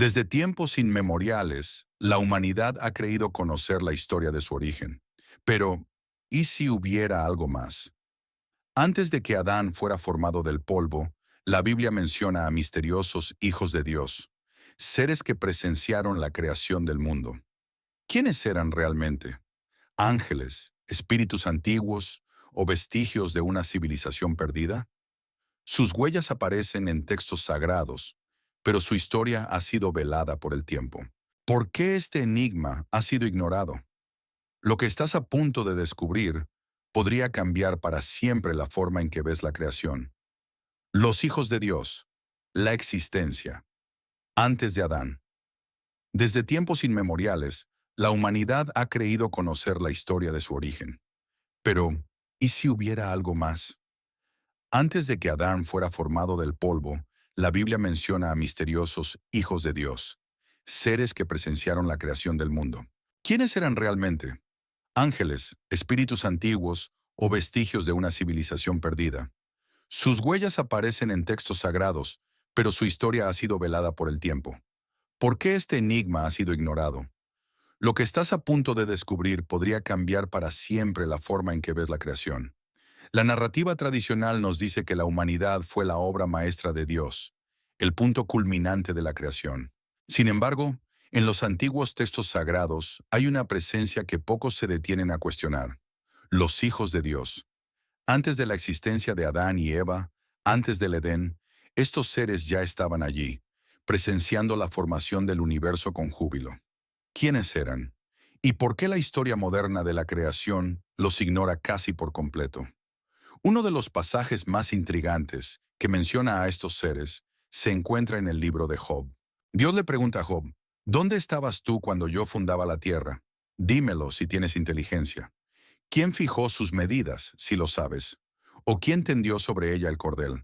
Desde tiempos inmemoriales, la humanidad ha creído conocer la historia de su origen. Pero, ¿y si hubiera algo más? Antes de que Adán fuera formado del polvo, la Biblia menciona a misteriosos hijos de Dios, seres que presenciaron la creación del mundo. ¿Quiénes eran realmente? ¿Ángeles, espíritus antiguos o vestigios de una civilización perdida? Sus huellas aparecen en textos sagrados, pero su historia ha sido velada por el tiempo. ¿Por qué este enigma ha sido ignorado? Lo que estás a punto de descubrir podría cambiar para siempre la forma en que ves la creación. Los hijos de Dios, la existencia, antes de Adán. Desde tiempos inmemoriales, la humanidad ha creído conocer la historia de su origen. Pero, ¿y si hubiera algo más? Antes de que Adán fuera formado del polvo, la Biblia menciona a misteriosos hijos de Dios, seres que presenciaron la creación del mundo. ¿Quiénes eran realmente? ¿Ángeles, espíritus antiguos o vestigios de una civilización perdida? Sus huellas aparecen en textos sagrados, pero su historia ha sido velada por el tiempo. ¿Por qué este enigma ha sido ignorado? Lo que estás a punto de descubrir podría cambiar para siempre la forma en que ves la creación. La narrativa tradicional nos dice que la humanidad fue la obra maestra de Dios, el punto culminante de la creación. Sin embargo, en los antiguos textos sagrados hay una presencia que pocos se detienen a cuestionar: los hijos de Dios. Antes de la existencia de Adán y Eva, antes del Edén, estos seres ya estaban allí, presenciando la formación del universo con júbilo. ¿Quiénes eran? ¿Y por qué la historia moderna de la creación los ignora casi por completo? Uno de los pasajes más intrigantes que menciona a estos seres se encuentra en el libro de Job. Dios le pregunta a Job: ¿dónde estabas tú cuando yo fundaba la tierra? Dímelo si tienes inteligencia. ¿Quién fijó sus medidas, si lo sabes? ¿O quién tendió sobre ella el cordel?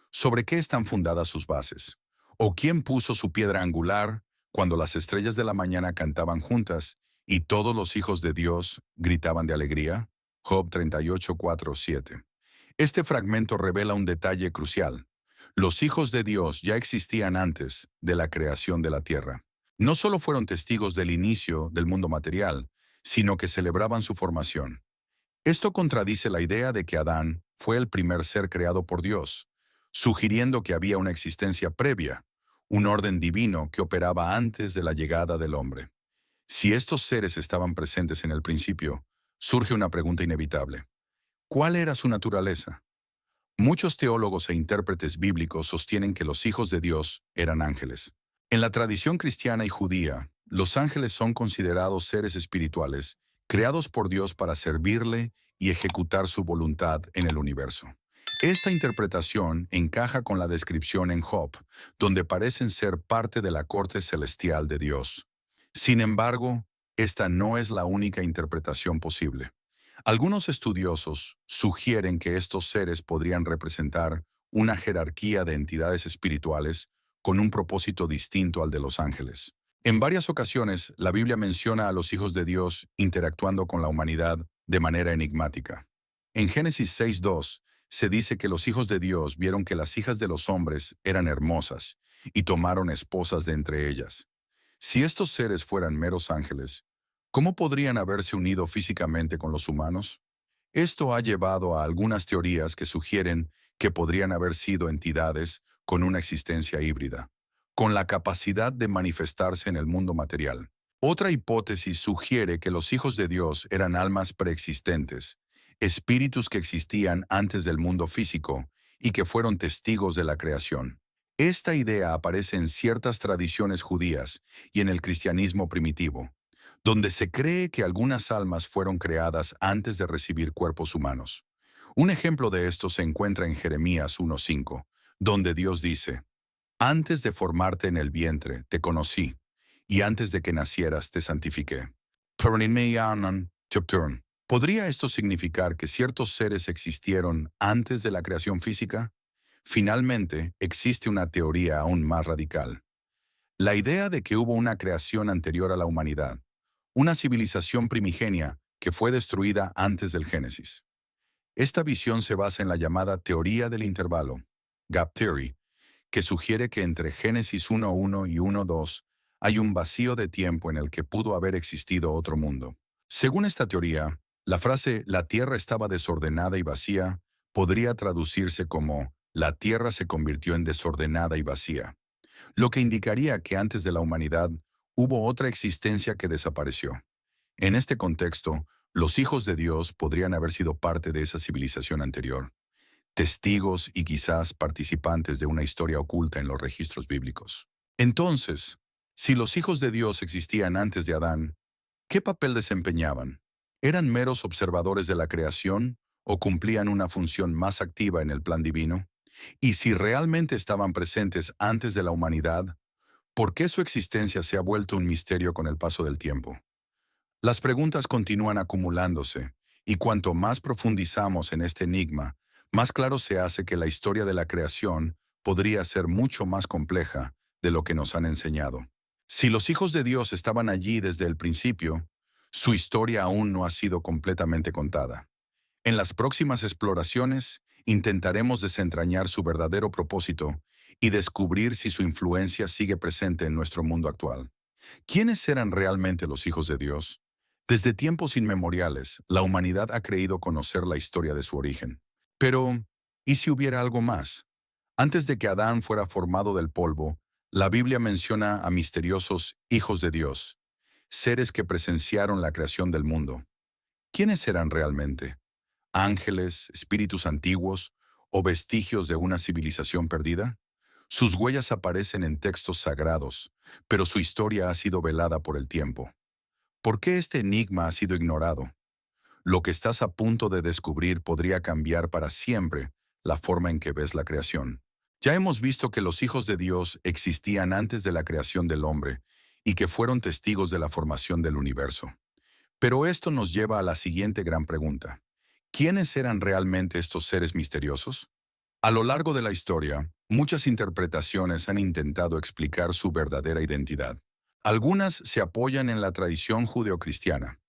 ¿Sobre qué están fundadas sus bases? ¿O quién puso su piedra angular cuando las estrellas de la mañana cantaban juntas y todos los hijos de Dios gritaban de alegría? Job 38, 4, 7. Este fragmento revela un detalle crucial. Los hijos de Dios ya existían antes de la creación de la tierra. No solo fueron testigos del inicio del mundo material, sino que celebraban su formación. Esto contradice la idea de que Adán fue el primer ser creado por Dios, sugiriendo que había una existencia previa, un orden divino que operaba antes de la llegada del hombre. Si estos seres estaban presentes en el principio, surge una pregunta inevitable: ¿cuál era su naturaleza? Muchos teólogos e intérpretes bíblicos sostienen que los hijos de Dios eran ángeles. En la tradición cristiana y judía, los ángeles son considerados seres espirituales, creados por Dios para servirle y ejecutar su voluntad en el universo. Esta interpretación encaja con la descripción en Job, donde parecen ser parte de la corte celestial de Dios. Sin embargo, esta no es la única interpretación posible. Algunos estudiosos sugieren que estos seres podrían representar una jerarquía de entidades espirituales con un propósito distinto al de los ángeles. En varias ocasiones, la Biblia menciona a los hijos de Dios interactuando con la humanidad de manera enigmática. En Génesis 6:2 se dice que los hijos de Dios vieron que las hijas de los hombres eran hermosas y tomaron esposas de entre ellas. Si estos seres fueran meros ángeles, ¿cómo podrían haberse unido físicamente con los humanos? Esto ha llevado a algunas teorías que sugieren que podrían haber sido entidades con una existencia híbrida, con la capacidad de manifestarse en el mundo material. Otra hipótesis sugiere que los hijos de Dios eran almas preexistentes, espíritus que existían antes del mundo físico y que fueron testigos de la creación. Esta idea aparece en ciertas tradiciones judías y en el cristianismo primitivo, donde se cree que algunas almas fueron creadas antes de recibir cuerpos humanos. Un ejemplo de esto se encuentra en Jeremías 1:5, donde Dios dice: antes de formarte en el vientre te conocí, y antes de que nacieras te santifiqué. ¿Podría esto significar que ciertos seres existieron antes de la creación física? Finalmente, existe una teoría aún más radical: la idea de que hubo una creación anterior a la humanidad, una civilización primigenia que fue destruida antes del Génesis. Esta visión se basa en la llamada teoría del intervalo, Gap Theory, que sugiere que entre Génesis 1:1 y 1:2 hay un vacío de tiempo en el que pudo haber existido otro mundo. Según esta teoría, la frase «la tierra estaba desordenada y vacía» podría traducirse como «la tierra se convirtió en desordenada y vacía», lo que indicaría que antes de la humanidad hubo otra existencia que desapareció. En este contexto, los hijos de Dios podrían haber sido parte de esa civilización anterior, testigos y quizás participantes de una historia oculta en los registros bíblicos. Entonces, si los hijos de Dios existían antes de Adán, ¿qué papel desempeñaban? ¿Eran meros observadores de la creación o cumplían una función más activa en el plan divino? Y si realmente estaban presentes antes de la humanidad, ¿por qué su existencia se ha vuelto un misterio con el paso del tiempo? Las preguntas continúan acumulándose, y cuanto más profundizamos en este enigma, más claro se hace que la historia de la creación podría ser mucho más compleja de lo que nos han enseñado. Si los hijos de Dios estaban allí desde el principio, su historia aún no ha sido completamente contada. En las próximas exploraciones, intentaremos desentrañar su verdadero propósito y descubrir si su influencia sigue presente en nuestro mundo actual. ¿Quiénes eran realmente los hijos de Dios? Desde tiempos inmemoriales, la humanidad ha creído conocer la historia de su origen. Pero, ¿y si hubiera algo más? Antes de que Adán fuera formado del polvo, la Biblia menciona a misteriosos hijos de Dios, seres que presenciaron la creación del mundo. ¿Quiénes eran realmente? ¿Ángeles, espíritus antiguos o vestigios de una civilización perdida? Sus huellas aparecen en textos sagrados, pero su historia ha sido velada por el tiempo. ¿Por qué este enigma ha sido ignorado? Lo que estás a punto de descubrir podría cambiar para siempre la forma en que ves la creación. Ya hemos visto que los hijos de Dios existían antes de la creación del hombre y que fueron testigos de la formación del universo. Pero esto nos lleva a la siguiente gran pregunta. ¿Quiénes eran realmente estos seres misteriosos? A lo largo de la historia, muchas interpretaciones han intentado explicar su verdadera identidad. Algunas se apoyan en la tradición judeocristiana,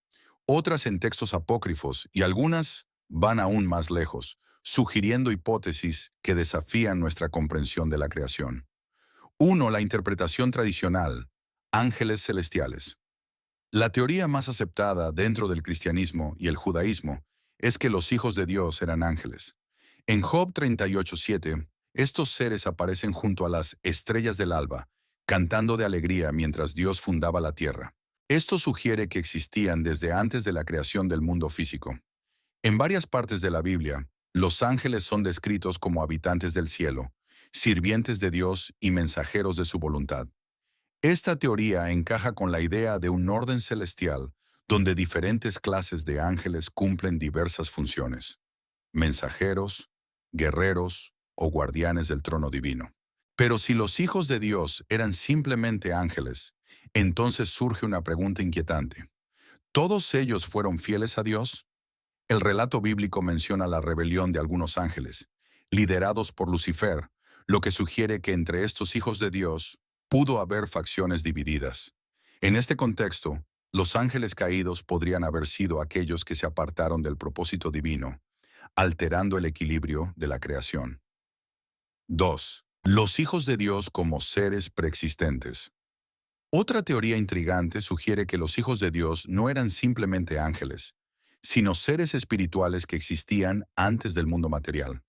otras en textos apócrifos y algunas van aún más lejos, sugiriendo hipótesis que desafían nuestra comprensión de la creación. Uno, la interpretación tradicional, ángeles celestiales. La teoría más aceptada dentro del cristianismo y el judaísmo es que los hijos de Dios eran ángeles. En Job 38:7, estos seres aparecen junto a las estrellas del alba, cantando de alegría mientras Dios fundaba la tierra. Esto sugiere que existían desde antes de la creación del mundo físico. En varias partes de la Biblia, los ángeles son descritos como habitantes del cielo, sirvientes de Dios y mensajeros de su voluntad. Esta teoría encaja con la idea de un orden celestial donde diferentes clases de ángeles cumplen diversas funciones: mensajeros, guerreros o guardianes del trono divino. Pero si los hijos de Dios eran simplemente ángeles, entonces surge una pregunta inquietante. ¿Todos ellos fueron fieles a Dios? El relato bíblico menciona la rebelión de algunos ángeles, liderados por Lucifer, lo que sugiere que entre estos hijos de Dios pudo haber facciones divididas. En este contexto, los ángeles caídos podrían haber sido aquellos que se apartaron del propósito divino, alterando el equilibrio de la creación. 2. Los hijos de Dios como seres preexistentes. Otra teoría intrigante sugiere que los hijos de Dios no eran simplemente ángeles, sino seres espirituales que existían antes del mundo material.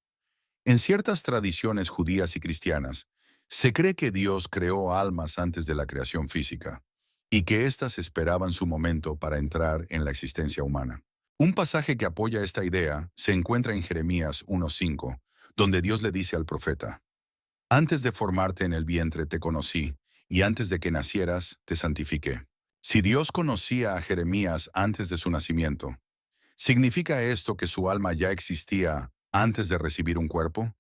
En ciertas tradiciones judías y cristianas, se cree que Dios creó almas antes de la creación física, y que éstas esperaban su momento para entrar en la existencia humana. Un pasaje que apoya esta idea se encuentra en Jeremías 1:5, donde Dios le dice al profeta: «Antes de formarte en el vientre te conocí, y antes de que nacieras te santifiqué». Si Dios conocía a Jeremías antes de su nacimiento, ¿significa esto que su alma ya existía antes de recibir un cuerpo?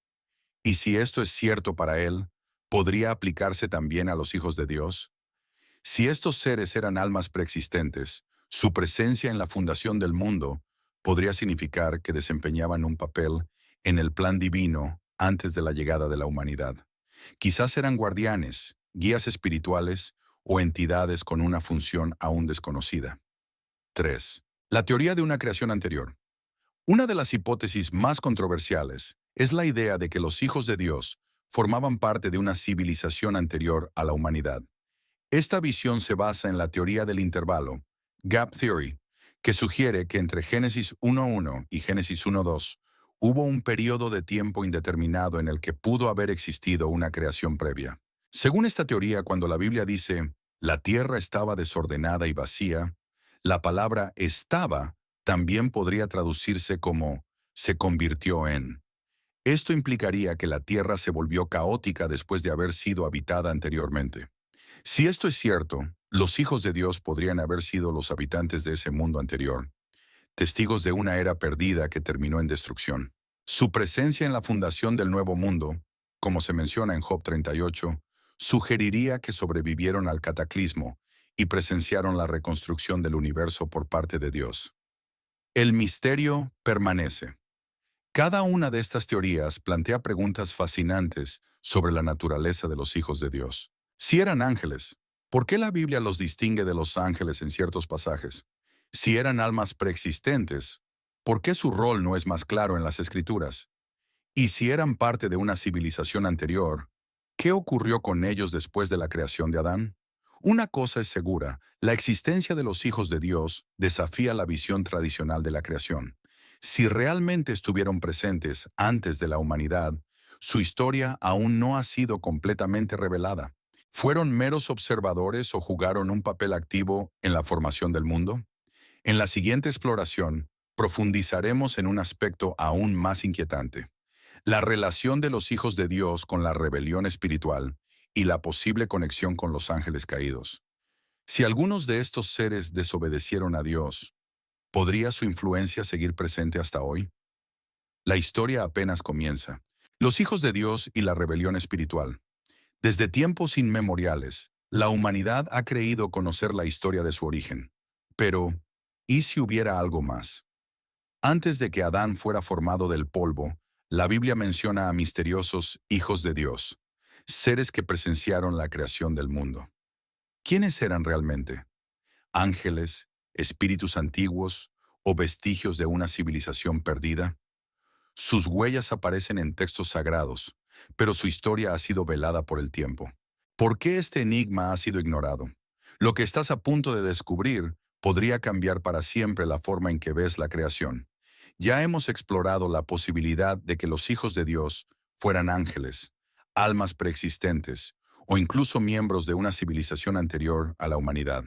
Y si esto es cierto para él, ¿podría aplicarse también a los hijos de Dios? Si estos seres eran almas preexistentes, su presencia en la fundación del mundo podría significar que desempeñaban un papel en el plan divino antes de la llegada de la humanidad. Quizás eran guardianes, guías espirituales o entidades con una función aún desconocida. 3. La teoría de una creación anterior. Una de las hipótesis más controversiales es la idea de que los hijos de Dios formaban parte de una civilización anterior a la humanidad. Esta visión se basa en la teoría del intervalo, Gap Theory, que sugiere que entre Génesis 1.1 y Génesis 1.2 hubo un periodo de tiempo indeterminado en el que pudo haber existido una creación previa. Según esta teoría, cuando la Biblia dice, la tierra estaba desordenada y vacía, la palabra estaba también podría traducirse como se convirtió en. Esto implicaría que la tierra se volvió caótica después de haber sido habitada anteriormente. Si esto es cierto, los hijos de Dios podrían haber sido los habitantes de ese mundo anterior, testigos de una era perdida que terminó en destrucción. Su presencia en la fundación del nuevo mundo, como se menciona en Job 38, sugeriría que sobrevivieron al cataclismo y presenciaron la reconstrucción del universo por parte de Dios. El misterio permanece. Cada una de estas teorías plantea preguntas fascinantes sobre la naturaleza de los hijos de Dios. Si eran ángeles, ¿por qué la Biblia los distingue de los ángeles en ciertos pasajes? Si eran almas preexistentes, ¿por qué su rol no es más claro en las Escrituras? Y si eran parte de una civilización anterior, ¿qué ocurrió con ellos después de la creación de Adán? Una cosa es segura, la existencia de los hijos de Dios desafía la visión tradicional de la creación. Si realmente estuvieron presentes antes de la humanidad, su historia aún no ha sido completamente revelada. ¿Fueron meros observadores o jugaron un papel activo en la formación del mundo? En la siguiente exploración, profundizaremos en un aspecto aún más inquietante: la relación de los hijos de Dios con la rebelión espiritual y la posible conexión con los ángeles caídos. Si algunos de estos seres desobedecieron a Dios, ¿podría su influencia seguir presente hasta hoy? La historia apenas comienza. Los hijos de Dios y la rebelión espiritual. Desde tiempos inmemoriales, la humanidad ha creído conocer la historia de su origen. Pero, ¿y si hubiera algo más? Antes de que Adán fuera formado del polvo, la Biblia menciona a misteriosos hijos de Dios, seres que presenciaron la creación del mundo. ¿Quiénes eran realmente? ¿Ángeles, espíritus antiguos o vestigios de una civilización perdida? Sus huellas aparecen en textos sagrados, pero su historia ha sido velada por el tiempo. ¿Por qué este enigma ha sido ignorado? Lo que estás a punto de descubrir podría cambiar para siempre la forma en que ves la creación. Ya hemos explorado la posibilidad de que los hijos de Dios fueran ángeles, almas preexistentes o incluso miembros de una civilización anterior a la humanidad.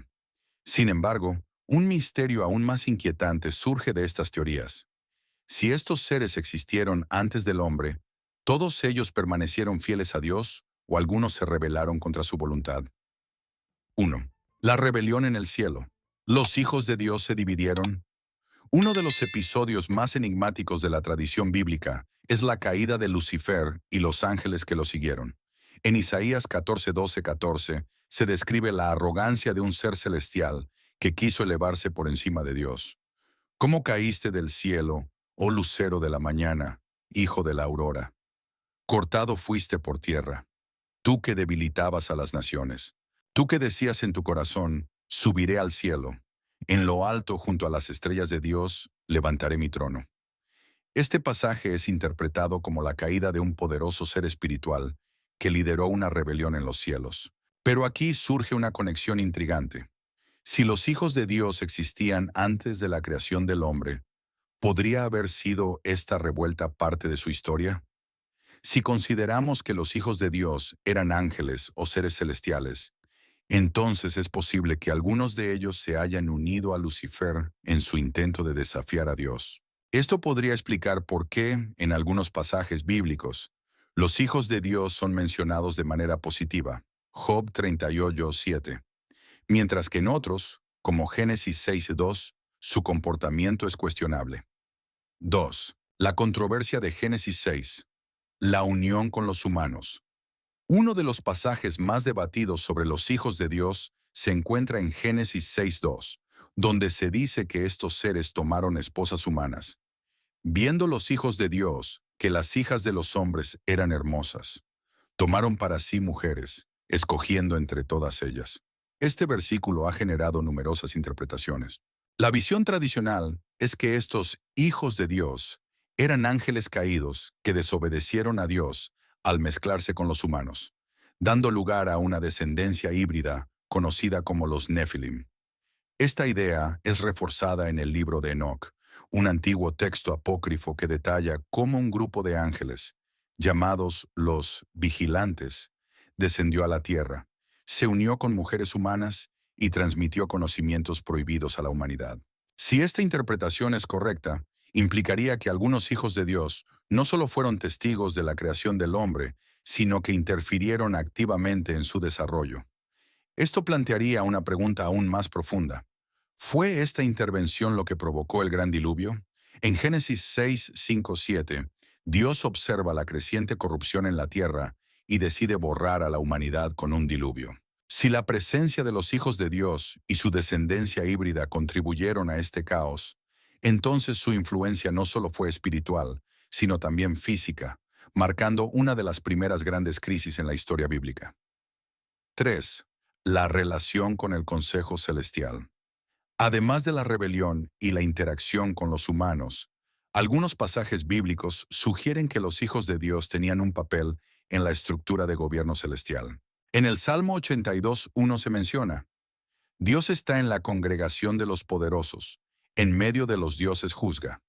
Sin embargo, un misterio aún más inquietante surge de estas teorías. Si estos seres existieron antes del hombre, ¿todos ellos permanecieron fieles a Dios o algunos se rebelaron contra su voluntad? 1. La rebelión en el cielo. ¿Los hijos de Dios se dividieron? Uno de los episodios más enigmáticos de la tradición bíblica es la caída de Lucifer y los ángeles que lo siguieron. En Isaías 14:12-14 se describe la arrogancia de un ser celestial que quiso elevarse por encima de Dios. ¿Cómo caíste del cielo, oh lucero de la mañana, hijo de la aurora? Cortado fuiste por tierra, tú que debilitabas a las naciones, tú que decías en tu corazón, subiré al cielo, en lo alto junto a las estrellas de Dios, levantaré mi trono. Este pasaje es interpretado como la caída de un poderoso ser espiritual que lideró una rebelión en los cielos. Pero aquí surge una conexión intrigante. Si los hijos de Dios existían antes de la creación del hombre, ¿podría haber sido esta revuelta parte de su historia? Si consideramos que los hijos de Dios eran ángeles o seres celestiales, entonces es posible que algunos de ellos se hayan unido a Lucifer en su intento de desafiar a Dios. Esto podría explicar por qué, en algunos pasajes bíblicos, los hijos de Dios son mencionados de manera positiva, Job 38:7, mientras que en otros, como Génesis 6:2, su comportamiento es cuestionable. 2. La controversia de Génesis 6. La unión con los humanos. Uno de los pasajes más debatidos sobre los hijos de Dios se encuentra en Génesis 6:2, donde se dice que estos seres tomaron esposas humanas, viendo los hijos de Dios que las hijas de los hombres eran hermosas. Tomaron para sí mujeres, escogiendo entre todas ellas. Este versículo ha generado numerosas interpretaciones. La visión tradicional es que estos hijos de Dios eran ángeles caídos que desobedecieron a Dios al mezclarse con los humanos, dando lugar a una descendencia híbrida conocida como los Nefilim. Esta idea es reforzada en el libro de Enoc, un antiguo texto apócrifo que detalla cómo un grupo de ángeles, llamados los vigilantes, descendió a la tierra, se unió con mujeres humanas y transmitió conocimientos prohibidos a la humanidad. Si esta interpretación es correcta, implicaría que algunos hijos de Dios no solo fueron testigos de la creación del hombre, sino que interfirieron activamente en su desarrollo. Esto plantearía una pregunta aún más profunda. ¿Fue esta intervención lo que provocó el gran diluvio? En Génesis 6, 5, 7, Dios observa la creciente corrupción en la tierra y decide borrar a la humanidad con un diluvio. Si la presencia de los hijos de Dios y su descendencia híbrida contribuyeron a este caos, entonces su influencia no solo fue espiritual, sino también física, marcando una de las primeras grandes crisis en la historia bíblica. 3. La relación con el Consejo Celestial. Además de la rebelión y la interacción con los humanos, algunos pasajes bíblicos sugieren que los hijos de Dios tenían un papel en la estructura de gobierno celestial. En el Salmo 82:1 se menciona: Dios está en la congregación de los poderosos, en medio de los dioses juzga.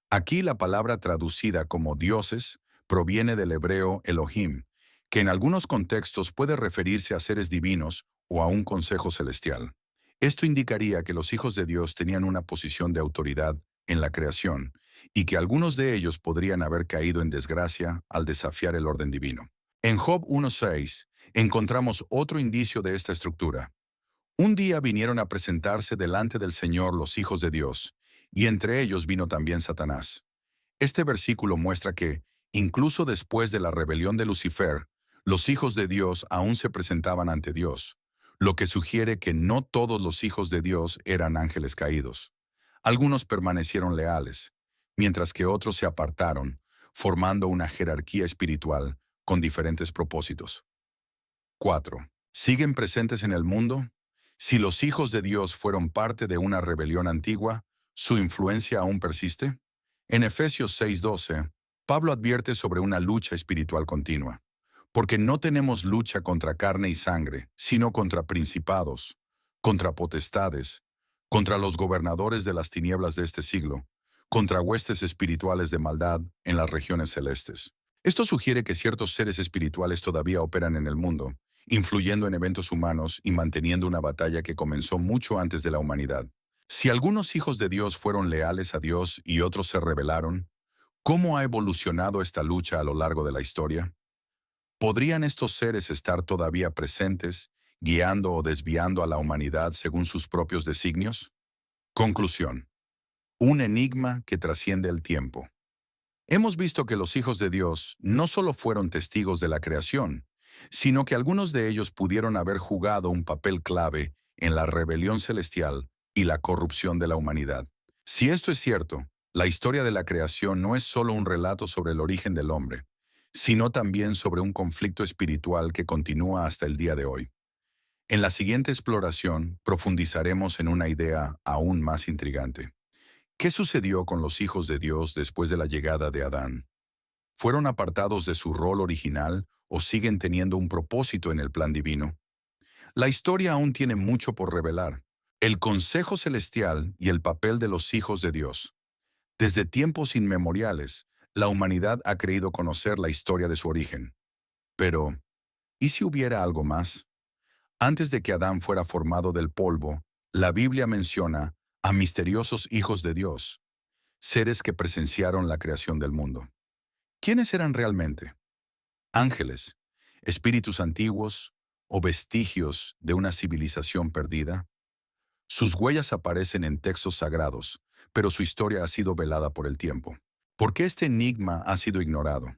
Aquí la palabra traducida como dioses proviene del hebreo Elohim, que en algunos contextos puede referirse a seres divinos o a un consejo celestial. Esto indicaría que los hijos de Dios tenían una posición de autoridad en la creación y que algunos de ellos podrían haber caído en desgracia al desafiar el orden divino. En Job 1:6 encontramos otro indicio de esta estructura. Un día vinieron a presentarse delante del Señor los hijos de Dios, y entre ellos vino también Satanás. Este versículo muestra que, incluso después de la rebelión de Lucifer, los hijos de Dios aún se presentaban ante Dios, lo que sugiere que no todos los hijos de Dios eran ángeles caídos. Algunos permanecieron leales, mientras que otros se apartaron, formando una jerarquía espiritual con diferentes propósitos. 4. ¿Siguen presentes en el mundo? Si los hijos de Dios fueron parte de una rebelión antigua, ¿su influencia aún persiste? En Efesios 6:12, Pablo advierte sobre una lucha espiritual continua. Porque no tenemos lucha contra carne y sangre, sino contra principados, contra potestades, contra los gobernadores de las tinieblas de este siglo, contra huestes espirituales de maldad en las regiones celestes. Esto sugiere que ciertos seres espirituales todavía operan en el mundo, influyendo en eventos humanos y manteniendo una batalla que comenzó mucho antes de la humanidad. Si algunos hijos de Dios fueron leales a Dios y otros se rebelaron, ¿cómo ha evolucionado esta lucha a lo largo de la historia? ¿Podrían estos seres estar todavía presentes, guiando o desviando a la humanidad según sus propios designios? Conclusión. Un enigma que trasciende el tiempo. Hemos visto que los hijos de Dios no solo fueron testigos de la creación, sino que algunos de ellos pudieron haber jugado un papel clave en la rebelión celestial y la corrupción de la humanidad. Si esto es cierto, la historia de la creación no es solo un relato sobre el origen del hombre, sino también sobre un conflicto espiritual que continúa hasta el día de hoy. En la siguiente exploración profundizaremos en una idea aún más intrigante. ¿Qué sucedió con los hijos de Dios después de la llegada de Adán? ¿Fueron apartados de su rol original o siguen teniendo un propósito en el plan divino? La historia aún tiene mucho por revelar. El consejo celestial y el papel de los hijos de Dios. Desde tiempos inmemoriales, la humanidad ha creído conocer la historia de su origen. Pero, ¿y si hubiera algo más? Antes de que Adán fuera formado del polvo, la Biblia menciona a misteriosos hijos de Dios, seres que presenciaron la creación del mundo. ¿Quiénes eran realmente? ¿Ángeles, espíritus antiguos o vestigios de una civilización perdida? Sus huellas aparecen en textos sagrados, pero su historia ha sido velada por el tiempo. ¿Por qué este enigma ha sido ignorado?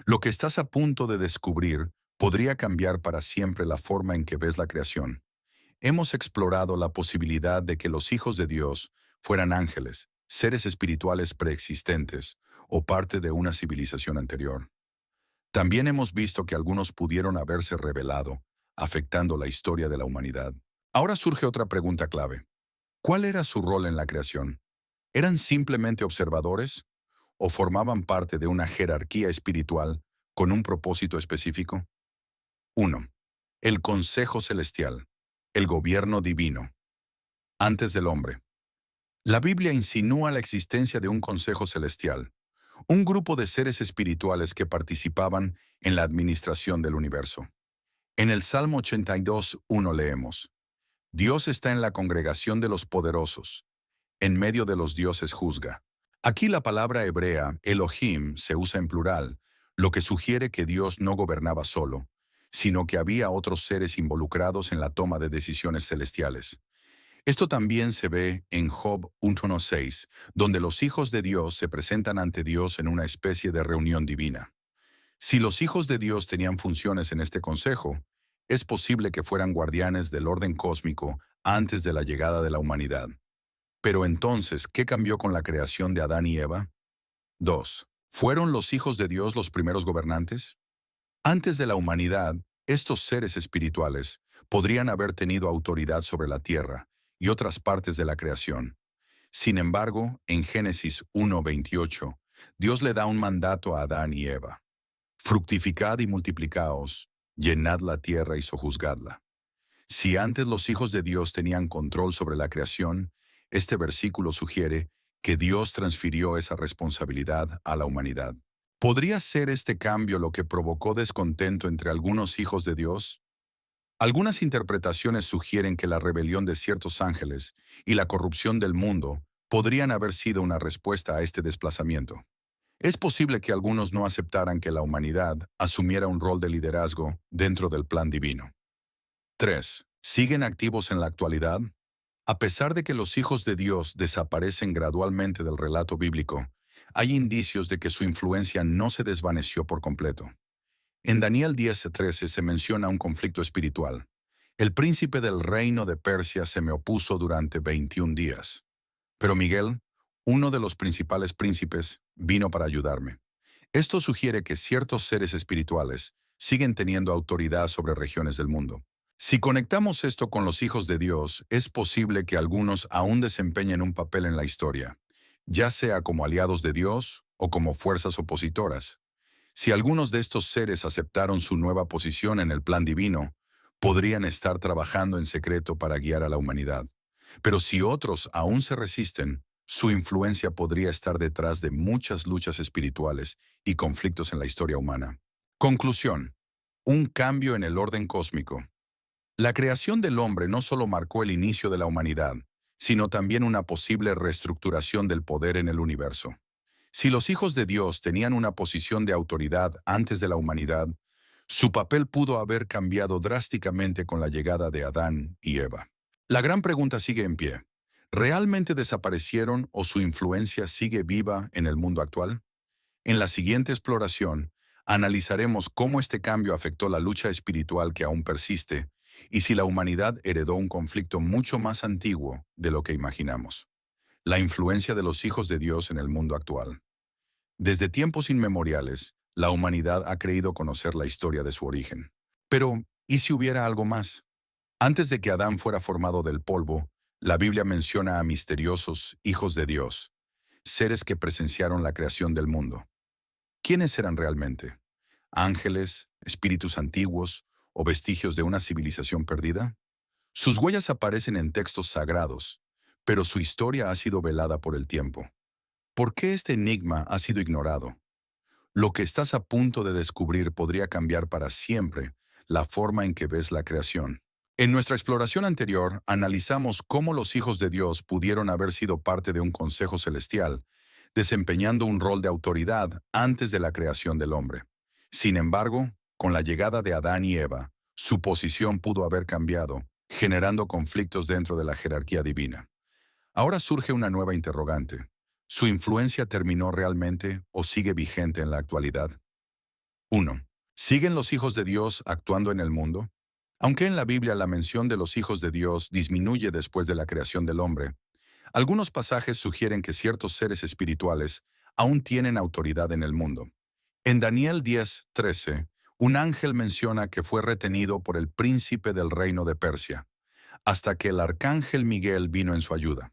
Lo que estás a punto de descubrir podría cambiar para siempre la forma en que ves la creación. Hemos explorado la posibilidad de que los hijos de Dios fueran ángeles, seres espirituales preexistentes o parte de una civilización anterior. También hemos visto que algunos pudieron haberse revelado, afectando la historia de la humanidad. Ahora surge otra pregunta clave. ¿Cuál era su rol en la creación? ¿Eran simplemente observadores o formaban parte de una jerarquía espiritual con un propósito específico. 1. El Consejo Celestial, el gobierno divino, antes del hombre. La Biblia insinúa la existencia de un Consejo Celestial, un grupo de seres espirituales que participaban en la administración del universo. En el Salmo 82:1 leemos: Dios está en la congregación de los poderosos, en medio de los dioses juzga. Aquí la palabra hebrea, Elohim, se usa en plural, lo que sugiere que Dios no gobernaba solo, sino que había otros seres involucrados en la toma de decisiones celestiales. Esto también se ve en Job 1:6, donde los hijos de Dios se presentan ante Dios en una especie de reunión divina. Si los hijos de Dios tenían funciones en este consejo, es posible que fueran guardianes del orden cósmico antes de la llegada de la humanidad. Pero entonces, ¿qué cambió con la creación de Adán y Eva? 2. ¿Fueron los hijos de Dios los primeros gobernantes? Antes de la humanidad, estos seres espirituales podrían haber tenido autoridad sobre la tierra y otras partes de la creación. Sin embargo, en Génesis 1:28, Dios le da un mandato a Adán y Eva: fructificad y multiplicaos, llenad la tierra y sojuzgadla. Si antes los hijos de Dios tenían control sobre la creación, este versículo sugiere que Dios transfirió esa responsabilidad a la humanidad. ¿Podría ser este cambio lo que provocó descontento entre algunos hijos de Dios? Algunas interpretaciones sugieren que la rebelión de ciertos ángeles y la corrupción del mundo podrían haber sido una respuesta a este desplazamiento. Es posible que algunos no aceptaran que la humanidad asumiera un rol de liderazgo dentro del plan divino. 3. ¿Siguen activos en la actualidad? A pesar de que los hijos de Dios desaparecen gradualmente del relato bíblico, hay indicios de que su influencia no se desvaneció por completo. En Daniel 10:13 se menciona un conflicto espiritual. El príncipe del reino de Persia se me opuso durante 21 días. Pero Miguel, uno de los principales príncipes, vino para ayudarme. Esto sugiere que ciertos seres espirituales siguen teniendo autoridad sobre regiones del mundo. Si conectamos esto con los hijos de Dios, es posible que algunos aún desempeñen un papel en la historia, ya sea como aliados de Dios o como fuerzas opositoras. Si algunos de estos seres aceptaron su nueva posición en el plan divino, podrían estar trabajando en secreto para guiar a la humanidad. Pero si otros aún se resisten, su influencia podría estar detrás de muchas luchas espirituales y conflictos en la historia humana. Conclusión: un cambio en el orden cósmico. La creación del hombre no solo marcó el inicio de la humanidad, sino también una posible reestructuración del poder en el universo. Si los hijos de Dios tenían una posición de autoridad antes de la humanidad, su papel pudo haber cambiado drásticamente con la llegada de Adán y Eva. La gran pregunta sigue en pie: ¿realmente desaparecieron o su influencia sigue viva en el mundo actual? En la siguiente exploración, analizaremos cómo este cambio afectó la lucha espiritual que aún persiste y si la humanidad heredó un conflicto mucho más antiguo de lo que imaginamos. La influencia de los hijos de Dios en el mundo actual. Desde tiempos inmemoriales, la humanidad ha creído conocer la historia de su origen. Pero, ¿y si hubiera algo más? Antes de que Adán fuera formado del polvo, la Biblia menciona a misteriosos hijos de Dios, seres que presenciaron la creación del mundo. ¿Quiénes eran realmente? ¿Ángeles, espíritus antiguos o vestigios de una civilización perdida? Sus huellas aparecen en textos sagrados, pero su historia ha sido velada por el tiempo. ¿Por qué este enigma ha sido ignorado? Lo que estás a punto de descubrir podría cambiar para siempre la forma en que ves la creación. En nuestra exploración anterior, analizamos cómo los hijos de Dios pudieron haber sido parte de un consejo celestial, desempeñando un rol de autoridad antes de la creación del hombre. Sin embargo, con la llegada de Adán y Eva, su posición pudo haber cambiado, generando conflictos dentro de la jerarquía divina. Ahora surge una nueva interrogante: ¿su influencia terminó realmente o sigue vigente en la actualidad? 1. ¿Siguen los hijos de Dios actuando en el mundo? Aunque en la Biblia la mención de los hijos de Dios disminuye después de la creación del hombre, algunos pasajes sugieren que ciertos seres espirituales aún tienen autoridad en el mundo. En Daniel 10:13, un ángel menciona que fue retenido por el príncipe del reino de Persia, hasta que el arcángel Miguel vino en su ayuda.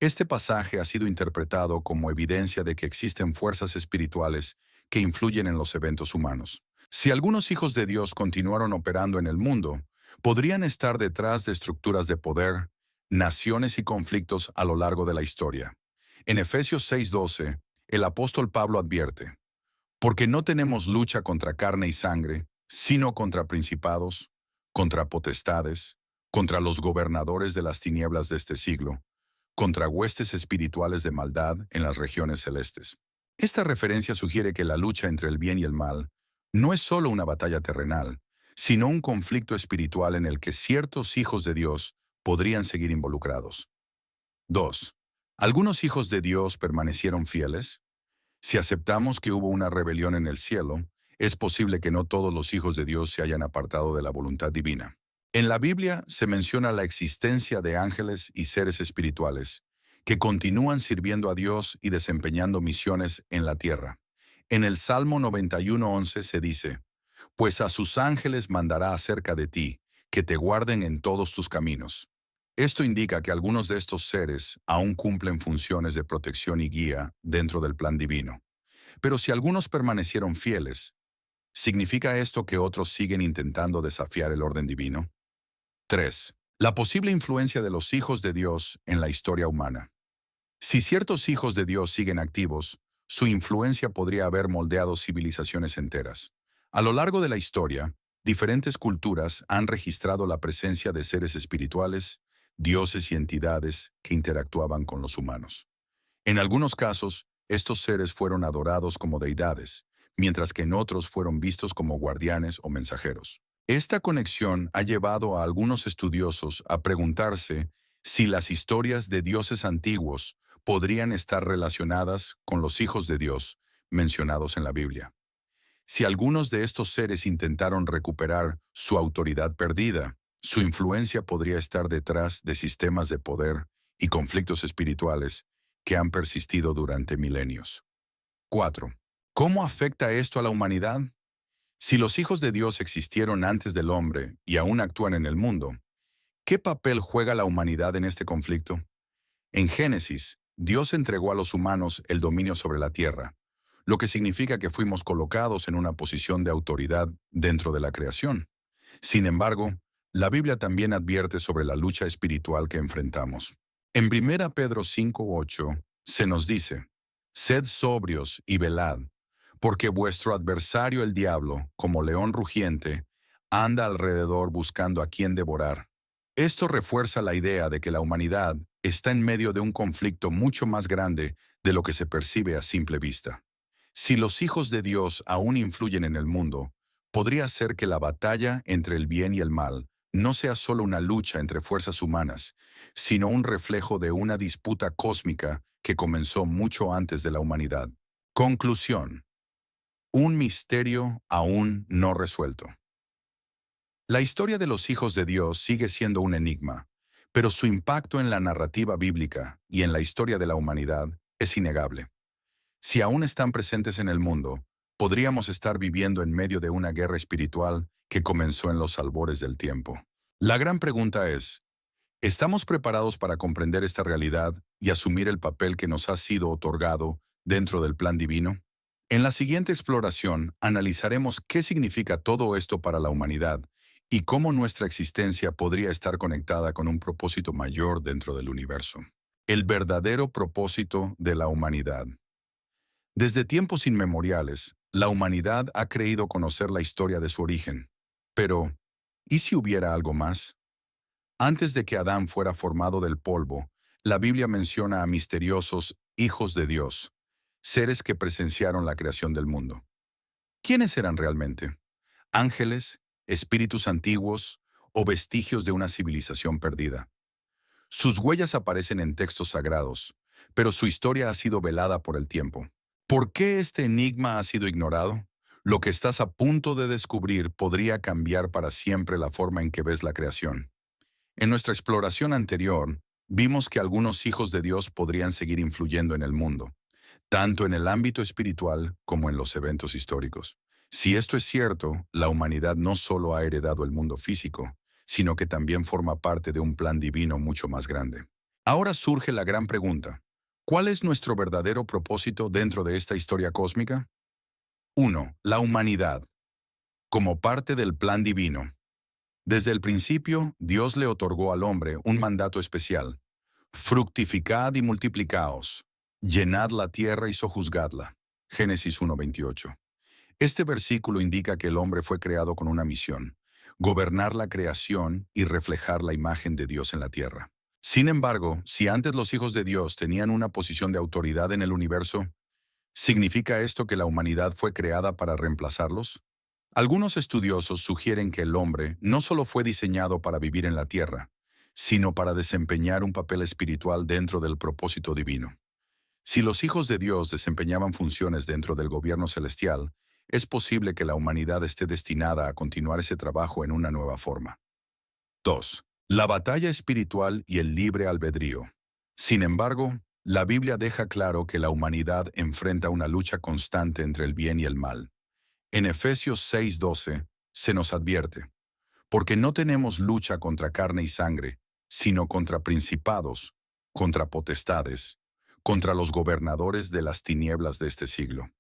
Este pasaje ha sido interpretado como evidencia de que existen fuerzas espirituales que influyen en los eventos humanos. Si algunos hijos de Dios continuaron operando en el mundo, podrían estar detrás de estructuras de poder, naciones y conflictos a lo largo de la historia. En Efesios 6:12, el apóstol Pablo advierte: porque no tenemos lucha contra carne y sangre, sino contra principados, contra potestades, contra los gobernadores de las tinieblas de este siglo, contra huestes espirituales de maldad en las regiones celestes. Esta referencia sugiere que la lucha entre el bien y el mal no es solo una batalla terrenal, sino un conflicto espiritual en el que ciertos hijos de Dios podrían seguir involucrados. 2. ¿Algunos hijos de Dios permanecieron fieles? Si aceptamos que hubo una rebelión en el cielo, es posible que no todos los hijos de Dios se hayan apartado de la voluntad divina. En la Biblia se menciona la existencia de ángeles y seres espirituales que continúan sirviendo a Dios y desempeñando misiones en la tierra. En el Salmo 91:11 se dice: pues a sus ángeles mandará acerca de ti, que te guarden en todos tus caminos. Esto indica que algunos de estos seres aún cumplen funciones de protección y guía dentro del plan divino. Pero si algunos permanecieron fieles, ¿significa esto que otros siguen intentando desafiar el orden divino? 3. La posible influencia de los hijos de Dios en la historia humana. Si ciertos hijos de Dios siguen activos, su influencia podría haber moldeado civilizaciones enteras. A lo largo de la historia, diferentes culturas han registrado la presencia de seres espirituales, dioses y entidades que interactuaban con los humanos. En algunos casos, estos seres fueron adorados como deidades, mientras que en otros fueron vistos como guardianes o mensajeros. Esta conexión ha llevado a algunos estudiosos a preguntarse si las historias de dioses antiguos podrían estar relacionadas con los hijos de Dios mencionados en la Biblia. Si algunos de estos seres intentaron recuperar su autoridad perdida, su influencia podría estar detrás de sistemas de poder y conflictos espirituales que han persistido durante milenios. 4. ¿Cómo afecta esto a la humanidad? Si los hijos de Dios existieron antes del hombre y aún actúan en el mundo, ¿qué papel juega la humanidad en este conflicto? En Génesis, Dios entregó a los humanos el dominio sobre la tierra, lo que significa que fuimos colocados en una posición de autoridad dentro de la creación. Sin embargo, la Biblia también advierte sobre la lucha espiritual que enfrentamos. En 1 Pedro 5:8 se nos dice: sed sobrios y velad, porque vuestro adversario el diablo, como león rugiente, anda alrededor buscando a quien devorar. Esto refuerza la idea de que la humanidad está en medio de un conflicto mucho más grande de lo que se percibe a simple vista. Si los hijos de Dios aún influyen en el mundo, podría ser que la batalla entre el bien y el mal no sea solo una lucha entre fuerzas humanas, sino un reflejo de una disputa cósmica que comenzó mucho antes de la humanidad. Conclusión. Un misterio aún no resuelto. La historia de los hijos de Dios sigue siendo un enigma, pero su impacto en la narrativa bíblica y en la historia de la humanidad es innegable. Si aún están presentes en el mundo, podríamos estar viviendo en medio de una guerra espiritual que comenzó en los albores del tiempo. La gran pregunta es: ¿estamos preparados para comprender esta realidad y asumir el papel que nos ha sido otorgado dentro del plan divino? En la siguiente exploración, analizaremos qué significa todo esto para la humanidad y cómo nuestra existencia podría estar conectada con un propósito mayor dentro del universo. El verdadero propósito de la humanidad. Desde tiempos inmemoriales, la humanidad ha creído conocer la historia de su origen. Pero, ¿y si hubiera algo más? Antes de que Adán fuera formado del polvo, la Biblia menciona a misteriosos hijos de Dios, seres que presenciaron la creación del mundo. ¿Quiénes eran realmente? ¿Ángeles, espíritus antiguos o vestigios de una civilización perdida? Sus huellas aparecen en textos sagrados, pero su historia ha sido velada por el tiempo. ¿Por qué este enigma ha sido ignorado? Lo que estás a punto de descubrir podría cambiar para siempre la forma en que ves la creación. En nuestra exploración anterior, vimos que algunos hijos de Dios podrían seguir influyendo en el mundo, tanto en el ámbito espiritual como en los eventos históricos. Si esto es cierto, la humanidad no solo ha heredado el mundo físico, sino que también forma parte de un plan divino mucho más grande. Ahora surge la gran pregunta: ¿cuál es nuestro verdadero propósito dentro de esta historia cósmica? 1. La humanidad. Como parte del plan divino. Desde el principio, Dios le otorgó al hombre un mandato especial. Fructificad y multiplicaos. Llenad la tierra y sojuzgadla. Génesis 1:28. Este versículo indica que el hombre fue creado con una misión: gobernar la creación y reflejar la imagen de Dios en la tierra. Sin embargo, si antes los hijos de Dios tenían una posición de autoridad en el universo, ¿significa esto que la humanidad fue creada para reemplazarlos? Algunos estudiosos sugieren que el hombre no solo fue diseñado para vivir en la tierra, sino para desempeñar un papel espiritual dentro del propósito divino. Si los hijos de Dios desempeñaban funciones dentro del gobierno celestial, es posible que la humanidad esté destinada a continuar ese trabajo en una nueva forma. 2. La batalla espiritual y el libre albedrío. Sin embargo, la Biblia deja claro que la humanidad enfrenta una lucha constante entre el bien y el mal. En Efesios 6:12 se nos advierte: porque no tenemos lucha contra carne y sangre, sino contra principados, contra potestades, contra los gobernadores de las tinieblas de este siglo.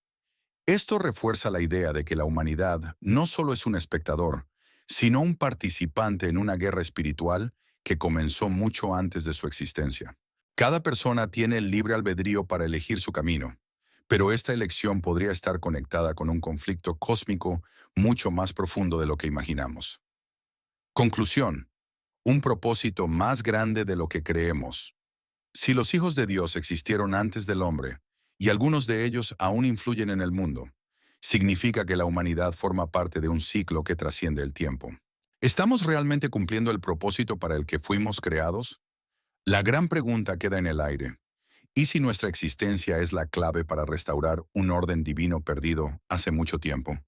Esto refuerza la idea de que la humanidad no solo es un espectador, sino un participante en una guerra espiritual que comenzó mucho antes de su existencia. Cada persona tiene el libre albedrío para elegir su camino, pero esta elección podría estar conectada con un conflicto cósmico mucho más profundo de lo que imaginamos. Conclusión: un propósito más grande de lo que creemos. Si los hijos de Dios existieron antes del hombre, y algunos de ellos aún influyen en el mundo, significa que la humanidad forma parte de un ciclo que trasciende el tiempo. ¿Estamos realmente cumpliendo el propósito para el que fuimos creados? La gran pregunta queda en el aire. ¿Y si nuestra existencia es la clave para restaurar un orden divino perdido hace mucho tiempo?